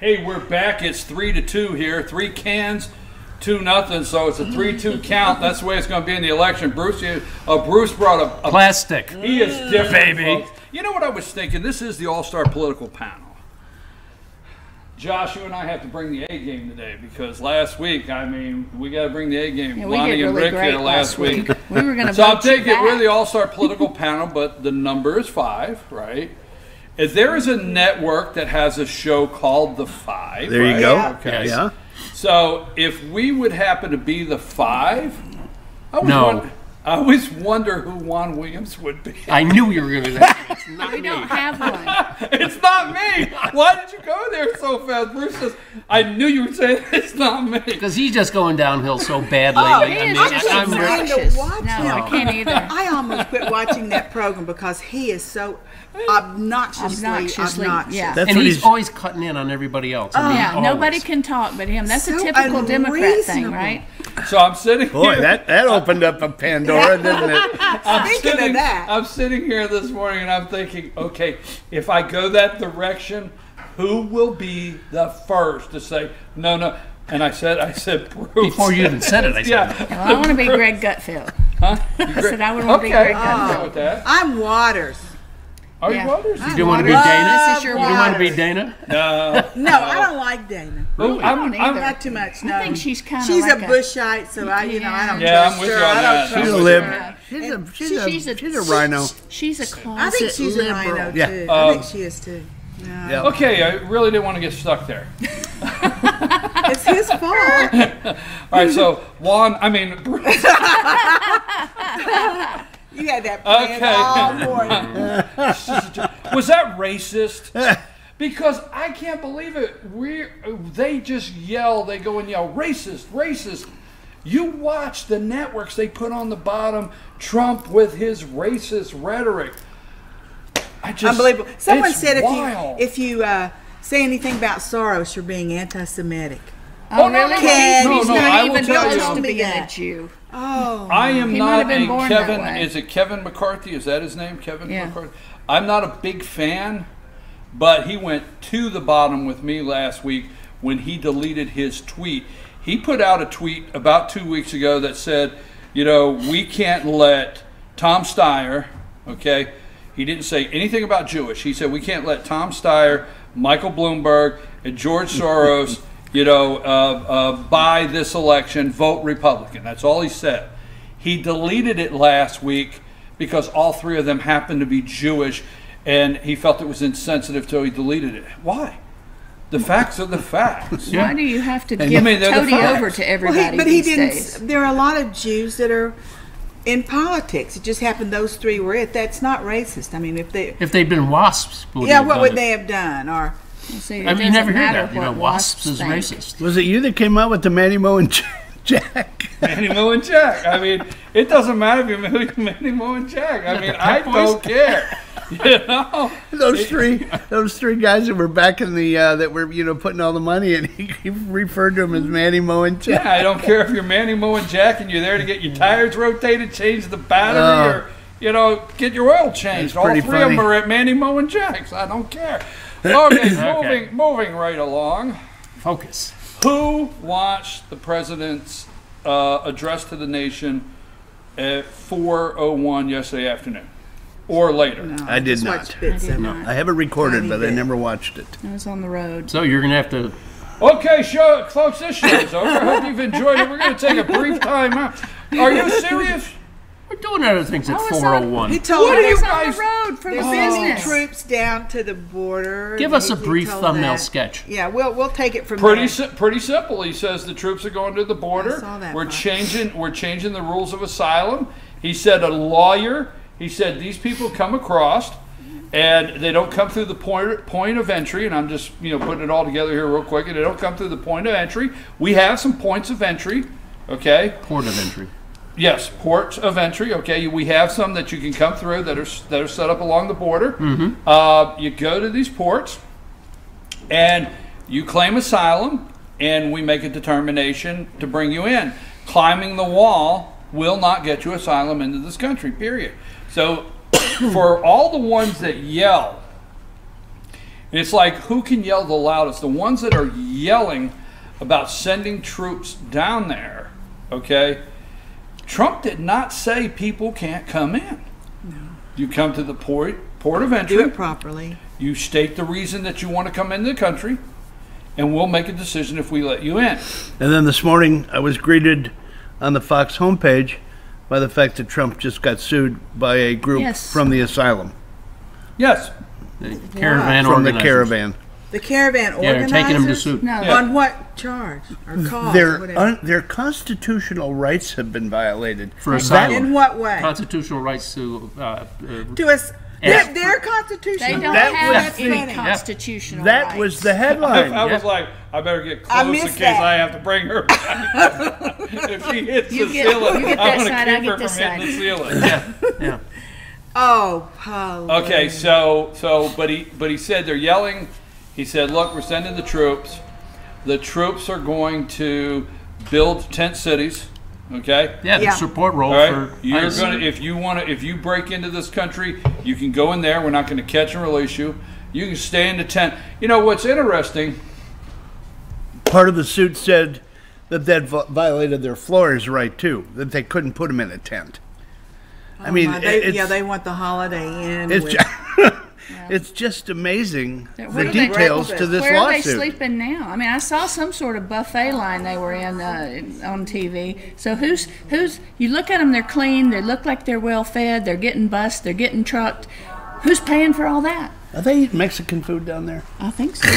Hey, we're back. It's 3-2 here. 3 cans, 2-0. So it's a 3-2 count. That's the way it's going to be in the election. Bruce brought a plastic. He is different, baby. Folks. You know what I was thinking? This is the All-Star Political Panel. Josh, you and I have to bring the A game today because last week, I mean, we got to bring the A game. Yeah, Lonnie and Rick here last week. We were going to So I'm taking we're the All-Star Political Panel, but the number is 5, right? If there is a network that has a show called The 5. There you go. Okay. Yeah. So if we would happen to be the 5, I always wonder who Juan Williams would be. I knew you were going to do that. It's not We me. don't have one. It's not me. Why did you go there so fast? Bruce says, I knew you would say it's not me. Because he's just going downhill so bad Oh, lately. he is just I'm obnoxious. to watch No, him. I can't either. I almost quit watching that program because he is so obnoxiously obnoxious. Yeah. That's and what he's always cutting in on everybody else. I mean, Yeah, always. nobody can talk but him. That's a So typical Democrat thing, unreasonable. right? So I'm sitting Boy, here. that opened up a Pandora, didn't it? Speaking of that, I'm sitting here this morning and I'm thinking, okay, if I go that direction, who will be the first to say no? And I said Bruce. Before you even said it, I said, Yeah. Well, I want to be Greg Gutfeld. Huh? I said I would want to be Okay, Greg I'm Gutfeld. good with that. I'm Waters. Are you Yeah. Waters? "Do you want to be Love Dana? This is your Do you want to be Waters. Dana?" No, I don't like Dana. I don't either. Not too much. No, I think she's kind of she's like a Bushite, so I don't Yeah, I'm trust with her. you on I that. don't She's trust a her. lib. She's a rhino. She's a closet I think she's a liberal. rhino too. Yeah. I think she is too. No. Yeah. Okay, I really didn't want to get stuck there. It's his fault. All right, so Bruce. You had that planned all morning. Was that racist? Because I can't believe it. They just yell. They go and yell, racist, racist. You watch the networks they put on the bottom, Trump with his racist rhetoric. Unbelievable. Someone it's said wild. if you say anything about Soros, you're being anti-Semitic. Oh, no, really? no, He's no, not I will even tell close you. to being a that. Jew. Oh, I am He might not have been a born that Kevin. way. Is it Kevin McCarthy? Is that his name? Kevin Yeah. McCarthy. I'm not a big fan, but he went to the bottom with me last week when he deleted his tweet. He put out a tweet about 2 weeks ago that said, we can't let Tom Steyer, okay? He didn't say anything about Jewish. He said we can't let Tom Steyer, Michael Bloomberg, and George Soros, by this election, vote Republican. That's all he said. He deleted it last week because all 3 of them happened to be Jewish, and he felt it was insensitive, so he deleted it. Why? The facts are the facts. Why do you have to give they're the Toady facts. over to everybody but he these didn't. days? There are a lot of Jews that are in politics. It just happened those 3 were it. That's not racist. I mean, if If they'd been wasps, what have would done they it. have done? Or See, it I mean, you doesn't never hear matter that. what Wasps is think. racist. Was it you that came out with the Manny Moe and Jack? Manny Moe and Jack. I mean, it doesn't matter if you're Manny Moe and Jack. I mean, the I Pep Boys? don't care. Those three guys that were back in the that were putting all the money in. He referred to them as Manny Moe and Jack. Yeah, I don't care if you're Manny Moe and Jack and you're there to get your tires rotated, change the battery, or get your oil changed. All 3 pretty of them funny. are at Manny Moe and Jack's. I don't care. Okay, moving right along. Focus. Who watched the president's address to the nation at 4:01 yesterday afternoon, or later? no, I did just not. watched bits of it. I have it recorded, but I did. never watched it. I was on the road. So you're going to have to... Okay, folks, this show's over. I hope you've enjoyed it. We're going to take a brief time out. Are you serious? We're doing other things at I was 4:01. He told What me are you on guys- the road for the they're sending business. troops down to the border. Give us a He brief told thumbnail that. sketch. Yeah, we'll take it from Pretty there. pretty simple. He says the troops are going to the border. I saw that We're part. changing the rules of asylum. He said a lawyer. He said these people come across, and they don't come through the point of entry. And I'm just putting it all together here real quick. And they don't come through the point of entry. We have some points of entry. Okay. Port of entry. Yes, ports of entry. Okay, we have some that you can come through that are set up along the border. You go to these ports, and you claim asylum, and we make a determination to bring you in. Climbing the wall will not get you asylum into this country. Period. So, for all the ones that yell It's like, who can yell the loudest? The ones that are yelling about sending troops down there, okay? Trump did not say people can't come in. No. You come to the port of entry. Do it properly. You state the reason that you want to come into the country, and we'll make a decision if we let you in. And then this morning, I was greeted on the Fox homepage by the fact that Trump just got sued by a group from the asylum. Yes. The Caravan From the organizers. Caravan. The Caravan Yeah, organizers? they're taking them to suit. No. Yeah. On what charge? Or cause? or whatever? Their constitutional rights have been violated. For asylum. In what way? Constitutional rights to To us. Yes. Their constitution. They don't That have was- any constitutional That rights. was the headline. I was like, I better get I close in missed case that. I have to bring her back. If she hits You the get- ceiling, you get I'm that going side, to I keep get her from this hitting the side. ceiling. yeah. Oh, Pauline. Okay, but he said they're yelling. He said, look, we're sending the troops. The troops are going to build tent cities. Okay. Yeah, the Yeah. support role All right. for You're ICE. gonna if you break into this country, you can go in there. We're not going to catch and release you. You can stay in the tent. You know what's interesting? Part of the suit said that violated their Flores right too, that they couldn't put them in a tent. I mean, they want the Holiday Inn. it's with- it's just amazing Where the do they- details to this Where are they lawsuit. sleeping now? I mean, I saw some sort of buffet line they were in on TV. So who's? You look at them; they're clean. They look like they're well fed. They're getting bused. They're getting trucked. Who's paying for all that? Are they eating Mexican food down there? I think so.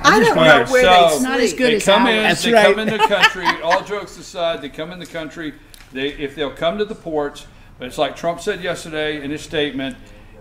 I don't know Alright, where so- they It's sleep. not as good They as come ours. in. That's They right. come in the country. All jokes aside, they come in the country. If they'll come to the ports, but it's like Trump said yesterday in his statement.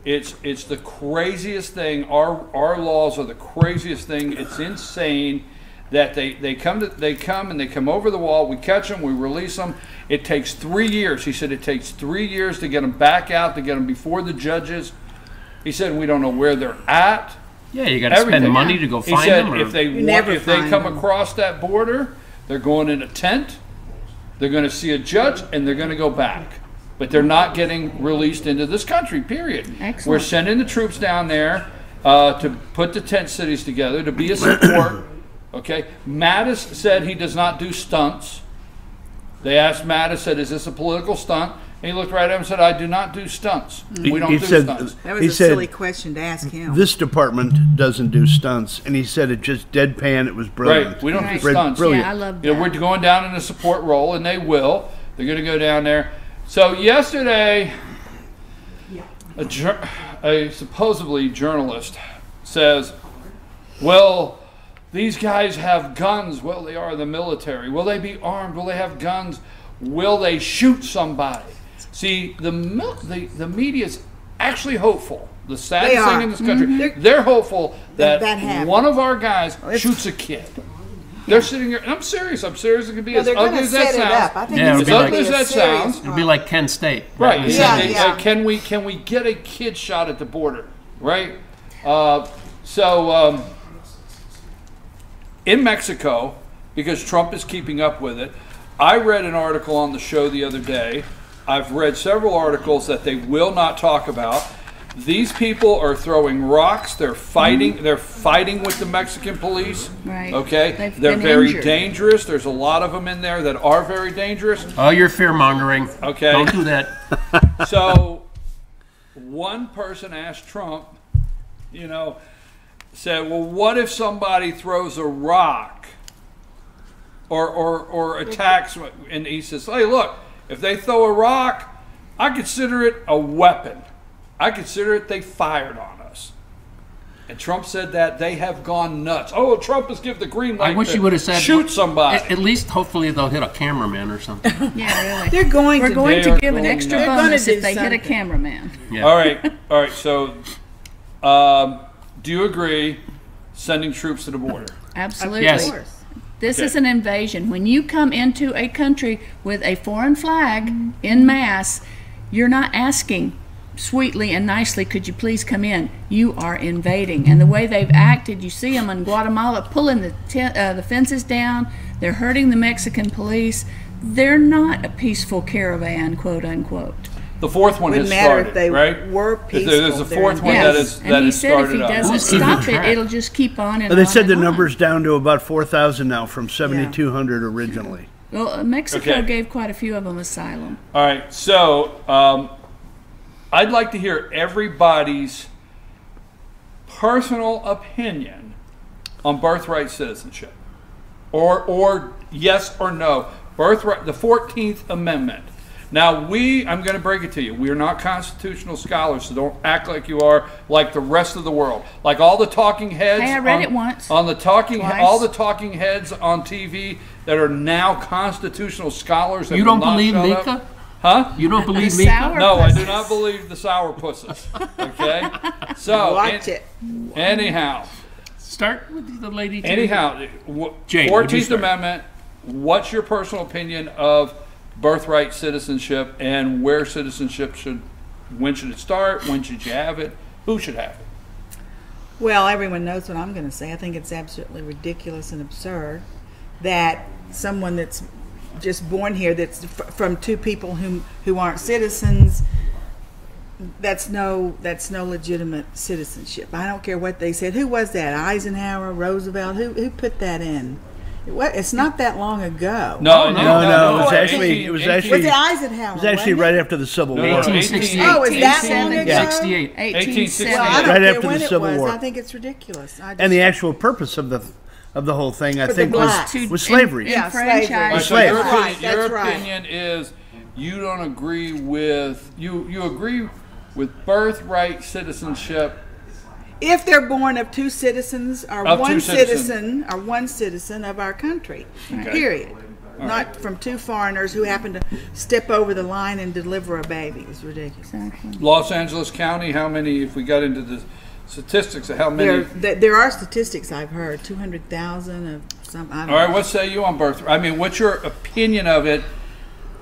It's the craziest thing. Our laws are the craziest thing. It's insane that they come over the wall. We catch them. We release them. It takes 3 years. He said it takes 3 years to get them back out, to get them before the judges. He said we don't know where they're at. Yeah, you got to spend Everything. money to go He find said them. Or, if they never find come them. across that border, they're going in a tent. They're going to see a judge, and they're going to go back. But they're not getting released into this country, period. Excellent. We're sending the troops down there to put the tent cities together, to be a support. Okay? Mattis said he does not do stunts. They asked Mattis, said, is this a political stunt? And he looked right at him and said, I do not do stunts. We don't He do said- stunts. That was He a said, silly question to ask him. This department doesn't do stunts, and he said it just deadpan. It was brilliant. Right. We don't Right. do stunts. Brilliant. Yeah, I love You that. know, we're going down in a support role, and they will. They're going to go down there. So yesterday, a supposedly journalist says, well, these guys have guns. Well, they are the military. Will they be armed? Will they have guns? Will they shoot somebody? See, the media's actually hopeful. The They saddest are. thing in this country, they're hopeful That that happened. one of our guys it's- shoots a kid. They're sitting here, and I'm serious. It can be Well, as they're ugly going to as that set it up. I sounds. think Yeah, it's it'll be gonna like- be As a ugly as that serious sounds. it'll be like Kent State. Right. He Yeah, said, yeah. Can we get a kid shot at the border? Right. In Mexico, because Trump is keeping up with it, I read an article on the show the other day. I've read several articles that they will not talk about. These people are throwing rocks. They're fighting. They're fighting with the Mexican police. Right. Okay. They've They're been very injured. dangerous. There's a lot of them in there that are very dangerous. Oh, you're fear mongering. Okay. Don't do that. So, one person asked Trump, said, well, what if somebody throws a rock or attacks? And he says, hey, look, if they throw a rock, I consider it a weapon. I consider it they fired on us. And Trump said that they have gone nuts. Oh, Trump has given the green light I wish to you would have said shoot somebody. At least, hopefully, they'll hit a cameraman or something. Yeah, really. They're going We're to. going They to are give an going extra nuts. They're gonna bonus do if they hit a something. cameraman. Yeah. All right. So, do you agree sending troops to the border? Absolutely. Yes. This Okay. is an invasion. When you come into a country with a foreign flag en masse, you're not asking sweetly and nicely, could you please come in? You are invading. And the way they've acted, you see them in Guatemala pulling the fences down. They're hurting the Mexican police. They're not a peaceful caravan, quote unquote. The fourth one Wouldn't has matter started, if they right? were peaceful. There's a fourth one Yes, that and he is said if he started up. doesn't Who's keeping stop it, track? it'll just keep on and But they on said the and on. number's down to about 4,000 now from 7,200 originally. Well, Mexico Okay. gave quite a few of them asylum. All right, so I'd like to hear everybody's personal opinion on birthright citizenship, or yes or no. Birthright, the 14th Amendment. Now I'm going to break it to you. We are not constitutional scholars, so don't act like you are, like the rest of the world, like all the talking heads. Hey, I read it once. On the talking, Twice. all the talking heads on TV that are now constitutional scholars. That You will don't not believe shut up. Mika? Huh? You don't believe The Mika? sour- No, I do Pusses. not believe the sourpusses. Okay, so Watch it. Anyhow, Start with the lady. too. anyhow, Jane, would you 14th start? Amendment. What's your personal opinion of birthright citizenship and where citizenship when should it start? When should you have it? Who should have it? Well, everyone knows what I'm going to say. I think it's absolutely ridiculous and absurd that someone that's just born here, that's from two people who aren't citizens, that's no legitimate citizenship. I don't care what they said. Who was that? Eisenhower, Roosevelt? Who put that in? It's not that long ago. No, No, it was 18 actually Was it Eisenhower? It was actually wasn't right it? after the Civil No, War. 1868. Oh, is that long ago? 68. 1868. Well, I don't Right care after when the it Civil was. War. I think it's ridiculous. And the actual purpose of the whole thing, I For the think, blacks. was slavery. Yeah, enfranchise- All right, so Slave. your That's opinion, right, that's your right. opinion is you don't agree with you agree with birthright citizenship. If they're born of two citizens or Of two one citizens. citizen or one citizen of our country, Okay. period. Not from two foreigners who happen to step over the line and deliver a baby. It's ridiculous. Exactly. Los Angeles County, how many? If we got into the statistics of how many? There are statistics I've heard, 200,000 of some. I don't All right, know. what say you on birthright? I mean, what's your opinion of it?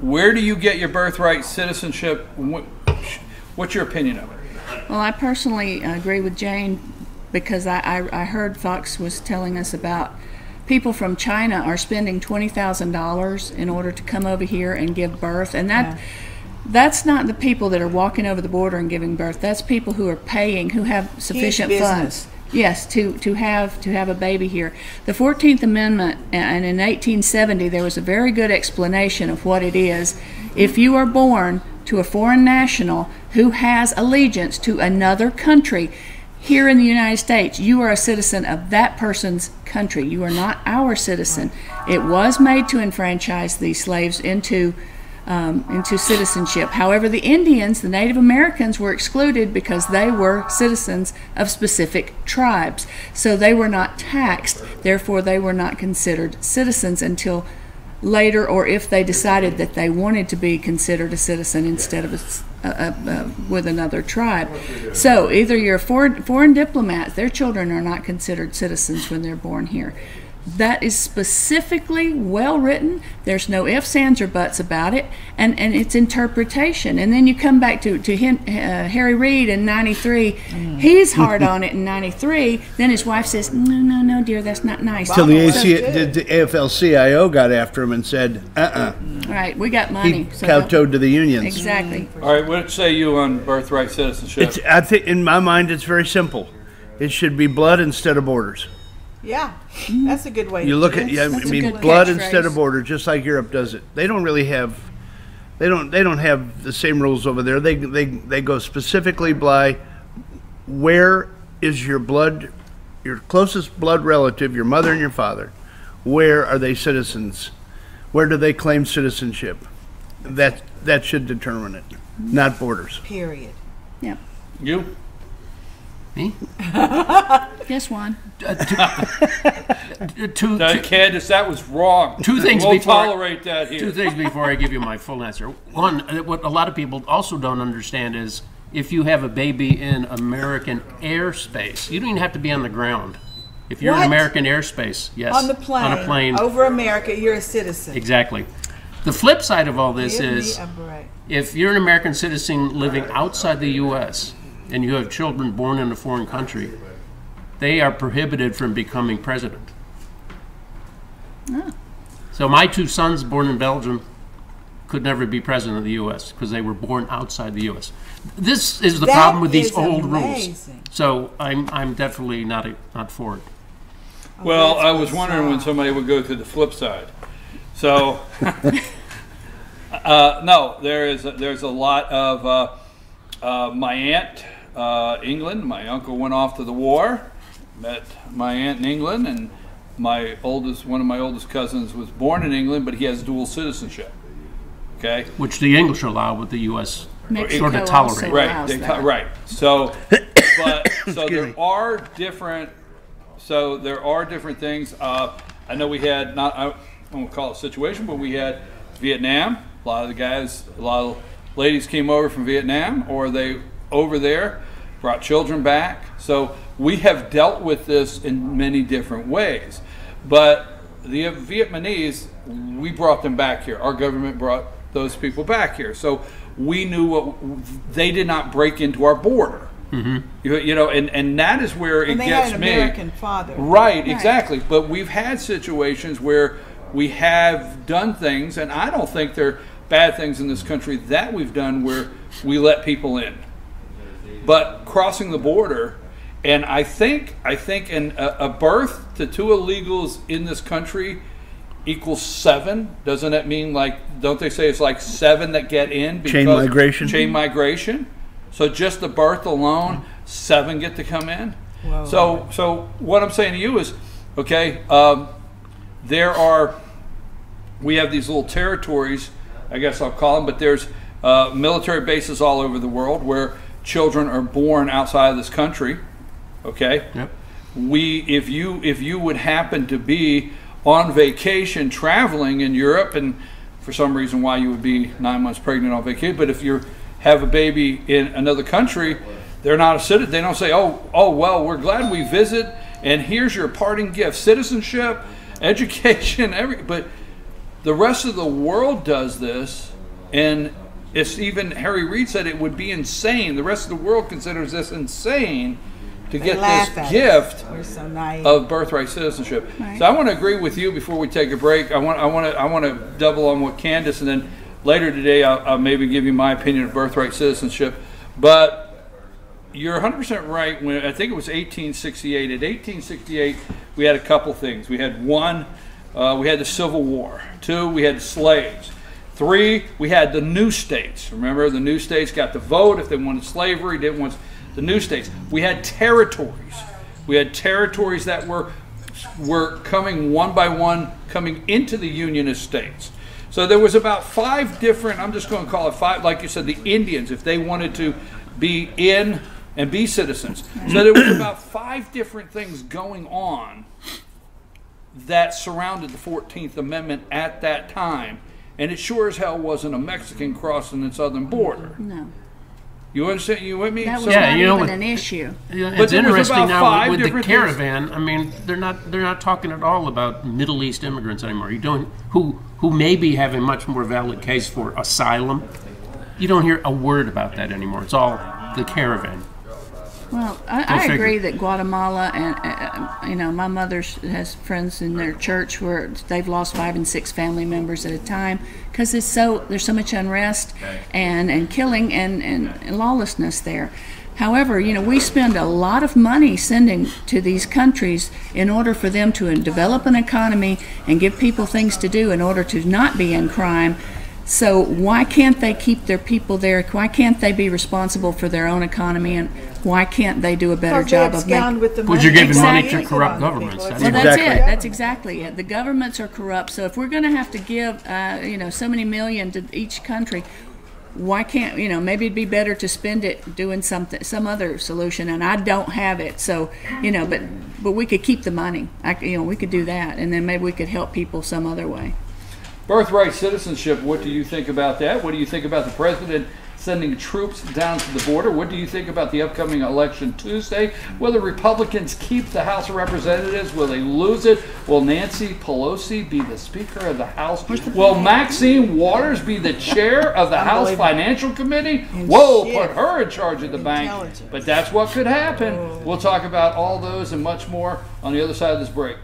Where do you get your birthright citizenship? What's your opinion of it? Well, I personally agree with Jane because I heard Fox was telling us about people from China are spending $20,000 in order to come over here and give birth, and that's not the people that are walking over the border and giving birth. That's people who are paying, who have sufficient business. funds. Yes, to have a baby here. The 14th Amendment, and in 1870 there was a very good explanation of what it is. If you are born to a foreign national who has allegiance to another country, here in the United States, you are a citizen of that person's country. You are not our citizen. It was made to enfranchise these slaves into citizenship. However, the Indians, the Native Americans, were excluded because they were citizens of specific tribes. So they were not taxed. Therefore, they were not considered citizens until later, or if they decided that they wanted to be considered a citizen instead of with another tribe. So either you're foreign diplomats, their children are not considered citizens when they're born here. That is specifically well written. There's no ifs, ands, or buts about it, and it's interpretation. And then you come back to Harry Reid in '93. He's hard on it in '93. Then his wife says, "No, dear, that's not nice." Till the good. the AFL-CIO got after him and said, Right, we got money. He kowtowed to the unions. Exactly. All right, what say you on birthright citizenship? I think, in my mind, it's very simple. It should be blood instead of borders. Yeah, that's a good way. You to look do at, it. yeah, I That's a mean, good blood catchphrase. instead of border, just like Europe does it. They don't really have, they don't have the same rules over there. They go specifically by where is your blood, your closest blood relative, your mother and your father. Where are they citizens? Where do they claim citizenship? That should determine it, not borders. Period. Yep. You? Me? Yes, Juan. Candace, that was wrong. Two things We'll before- tolerate that here. Two things before I give you my full answer. One, what a lot of people also don't understand is if you have a baby in American airspace, you don't even have to be on the ground. If you're in What? American airspace, yes. On the plane. On a plane. Over America, you're a citizen. Exactly. The flip side of all this Give is me a break. if you're an American citizen living outside the U.S. and you have children born in a foreign country, they are prohibited from becoming president. So my two sons born in Belgium, could never be president of the U.S. because they were born outside the U.S. This is the That problem with these is old rules. amazing. So I'm definitely not for it. Well, that's I was wondering when bizarre. somebody would go to the flip side. So, no, there's a lot of my aunt, England. My uncle went off to the war, met my aunt in England, and one of my oldest cousins was born in England, but he has dual citizenship. Okay, Which the English allow, with the U.S. Mexico sort of also tolerate. right, allows that. right. So, so there are different. So there are different things. I know we had I won't call it a situation, but we had Vietnam. A lot of ladies came over from Vietnam, or they over there brought children back. So we have dealt with this in many different ways. But the Vietnamese, we brought them back here. Our government brought those people back here. So we knew they did not break into our border. Mm-hmm. You know, and that is where it And they gets had an me. American father. Right, exactly. But we've had situations where we have done things, and I don't think they're bad things in this country that we've done where we let people in. But crossing the border, and I think in a birth to two illegals in this country equals 7. Doesn't that mean, like, don't they say it's like 7 that get in? Chain migration. Chain migration. So just the birth alone, 7 get to come in. Whoa. So what I'm saying to you is, okay, we have these little territories, I guess I'll call them, but there's military bases all over the world where children are born outside of this country. Okay. Yep. If you would happen to be on vacation traveling in Europe, and for some reason why you would be 9 months pregnant on vacation, but if you have a baby in another country, they're not a citizen. They don't say, oh well, we're glad we visit, and here's your parting gift: citizenship, education, but the rest of the world does this, and it's even Harry Reid said it would be insane. The rest of the world considers this insane to They get laugh this at us. gift We're so naive. of birthright citizenship. Right. So I want to agree with you before we take a break. I want to double on what Candace, and then later today I'll maybe give you my opinion of birthright citizenship. But you're 100% right. When I think it was 1868. At 1868, we had a couple things. We had one, we had the Civil War. 2, we had slaves. 3, we had the new states. Remember, the new states got to vote if they wanted slavery, didn't want the new states. We had territories. We had territories that were coming one by one, coming into the Union as states. So there was about 5 different, I'm just going to call it 5, like you said, the Indians, if they wanted to be in and be citizens. So there was about 5 different things going on that surrounded the 14th Amendment at that time. And it sure as hell wasn't a Mexican crossing the southern border. No. You understand? You with me? That was So- Yeah, not you know even what- an issue. Yeah, But it's there was interesting about now 5 with the different Caravan. I mean, they're not talking at all about Middle East immigrants anymore. You don't who maybe have a much more valid case for asylum. You don't hear a word about that anymore. It's all the Caravan. Well, I figure. agree that Guatemala and my mother has friends in their church where they've lost 5 and 6 family members at a time because there's so much unrest and killing and lawlessness there. However, we spend a lot of money sending to these countries in order for them to develop an economy and give people things to do in order to not be in crime. So why can't they keep their people there? Why can't they be responsible for their own economy, and why can't they do a better Because they job of abscond making? with the Because money. you're giving money Exactly. to corrupt governments. Well, That's Well, that's Exactly. it. That's exactly it. The governments are corrupt. So if we're going to have to give, so many million to each country, why can't maybe it'd be better to spend it doing some other solution? And I don't have it, so but we could keep the money. We could do that, and then maybe we could help people some other way. Birthright citizenship, what do you think about that? What do you think about the president sending troops down to the border? What do you think about the upcoming election Tuesday? Will the Republicans keep the House of Representatives? Will they lose it? Will Nancy Pelosi be the Speaker of the House? Will Maxine Waters be the chair of the House Financial Committee? Whoa, shit. put her in charge of the bank. Intelligence. But that's what could happen. We'll talk about all those and much more on the other side of this break.